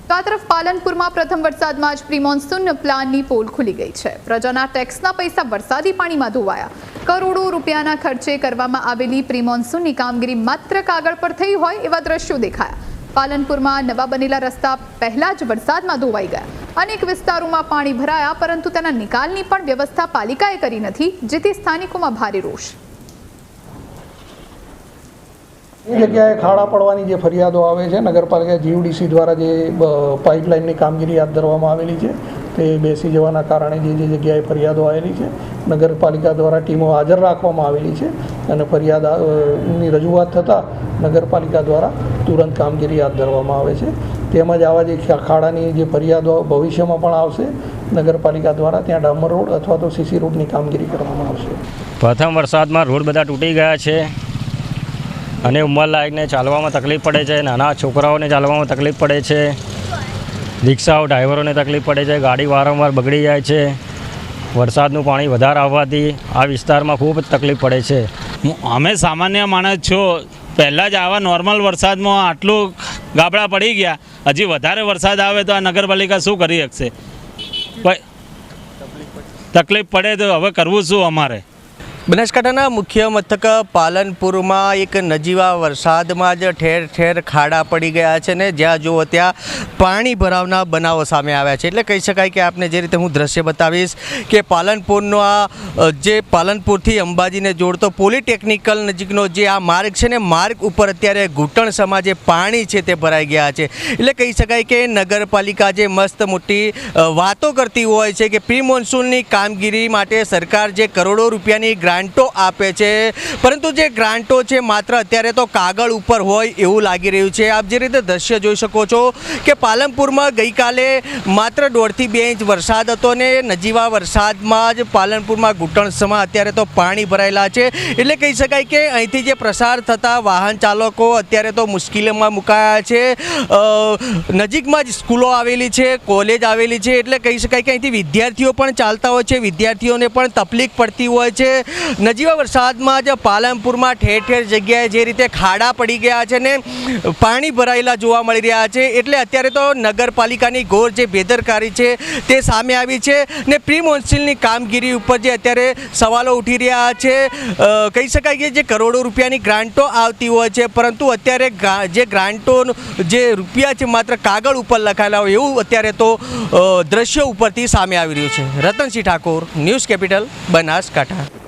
તો આ તરફ પાલનપુરમાં પ્રથમ વરસાદમાં જ પ્રી મોન્સૂન પ્લાનની પોલ ખુલી ગઈ છે। પ્રજાના ટેક્સના પૈસા વરસાદી પાણીમાં ધોવાયા। કરોડો રૂપિયાના ખર્ચે કરવામાં આવેલી પ્રી મોન્સૂનની કામગીરી માત્ર કાગળ પર થઈ હોય એવા દ્રશ્યો દેખાયા। પાલનપુરમાં નવા બનેલા રસ્તા પહેલા જ વરસાદમાં ધોવાઈ ગયા। અનેક વિસ્તારોમાં પાણી ભરાયા, પરંતુ તેના નિકાલની પણ વ્યવસ્થા પાલિકાએ કરી નથી, જેથી સ્થાનિકોમાં ભારે રોષ। એ જગ્યાએ ખાડા પડવાની જે ફરિયાદો આવે છે, નગરપાલિકા જીયુડીસી દ્વારા જે પાઇપલાઇનની કામગીરી હાથ ધરવામાં આવેલી છે તે બેસી જવાના કારણે જે જગ્યાએ ફરિયાદો આવેલી છે, નગરપાલિકા દ્વારા ટીમો હાજર રાખવામાં આવેલી છે અને ફરિયાદની રજૂઆત થતાં નગરપાલિકા દ્વારા તુરંત કામગીરી હાથ ધરવામાં આવે છે। તેમજ આવા જે ખાડાની જે ફરિયાદો ભવિષ્યમાં પણ આવશે, નગરપાલિકા દ્વારા ત્યાં ડામર રોડ અથવા તો સીસી રોડની કામગીરી કરવામાં આવશે। પ્રથમ વરસાદમાં રોડ બધા તૂટી ગયા છે અને ઉંમરલાયકને ચાલવામાં તકલીફ પડે છે, નાના છોકરાઓને ચાલવામાં તકલીફ પડે છે, રિક્ષાઓ ડ્રાઈવરોને તકલીફ પડે છે, ગાડી વારંવાર બગડી જાય છે। વરસાદનું પાણી વધારે આવવાથી આ વિસ્તારમાં ખૂબ જ તકલીફ પડે છે। અમે સામાન્ય માણસ છો, પહેલાં જ આવા નોર્મલ વરસાદમાં આટલું ગાબડા પડી ગયા, હજી વધારે વરસાદ આવે તો આ નગરપાલિકા શું કરી શકશે? તકલીફ પડે તો હવે કરવું શું અમારે? બનાસકાંઠાના મુખ્ય મથક પાલનપુરમાં એક નજીવા વરસાદમાં જ ઠેર ઠેર ખાડા પડી ગયા છે ને જ્યાં જુઓ ત્યાં પાણી ભરાવના બનાવો સામે આવ્યા છે। એટલે કહી શકાય કે આપને જે રીતે હું દ્રશ્ય બતાવીશ કે પાલનપુરનો આ જે પાલનપુરથી અંબાજીને જોડતો પોલિટેકનિકલ નજીકનો જે આ માર્ગ છે ને, માર્ગ ઉપર અત્યારે ઘૂંટણસમાં જે પાણી છે તે ભરાઈ ગયા છે। એટલે કહી શકાય કે નગરપાલિકા જે મસ્ત મોટી વાતો કરતી હોય છે કે પ્રી મોન્સૂનની કામગીરી માટે સરકાર જે કરોડો રૂપિયાની ગ્રાન્ટો આપે છે, પરંતુ જે ગ્રાન્ટો છે માત્ર અત્યારે તો કાગળ ઉપર હોય એવું લાગી રહ્યું છે। આપ જે રીતે દ્રશ્ય જોઈ શકો છો કે પાલનપુરમાં ગઈકાલે માત્ર 1.5 થી 2 ઇંચ વરસાદ હતો ને નજીવા વરસાદમાં જ પાલનપુરમાં ઘૂંટણસમાં અત્યારે તો પાણી ભરાયેલા છે। એટલે કહી શકાય કે અહીંથી જે પ્રસાર થતા વાહન ચાલકો અત્યારે તો મુશ્કેલીમાં મુકાયા છે। નજીકમાં જ સ્કૂલો આવેલી છે, કોલેજ આવેલી છે, એટલે કહી શકાય કે અહીંથી વિદ્યાર્થીઓ પણ ચાલતા હોય છે, વિદ્યાર્થીઓને પણ તકલીફ પડતી હોય છે। નજીવા વરસાદમાં જ પાલનપુરમાં ઠેર ઠેર જગ્યાએ જે રીતે ખાડા પડી ગયા છે ને પાણી ભરાયેલા જોવા મળી રહ્યા છે, એટલે અત્યારે તો નગરપાલિકાની ઘોર જે બેદરકારી છે તે સામે આવી છે ને પ્રી મોન્સૂનની કામગીરી ઉપર જે અત્યારે સવાલો ઉઠી રહ્યા છે। કહી શકાય કે જે કરોડો રૂપિયાની ગ્રાન્ટો આવતી હોય છે, પરંતુ અત્યારે જે ગ્રાન્ટો જે રૂપિયા છે માત્ર કાગળ ઉપર લખાયેલા હોય એવું અત્યારે તો દ્રશ્યો ઉપરથી સામે આવી રહ્યું છે। Ratansinh Thakor, news capital, Banaskantha.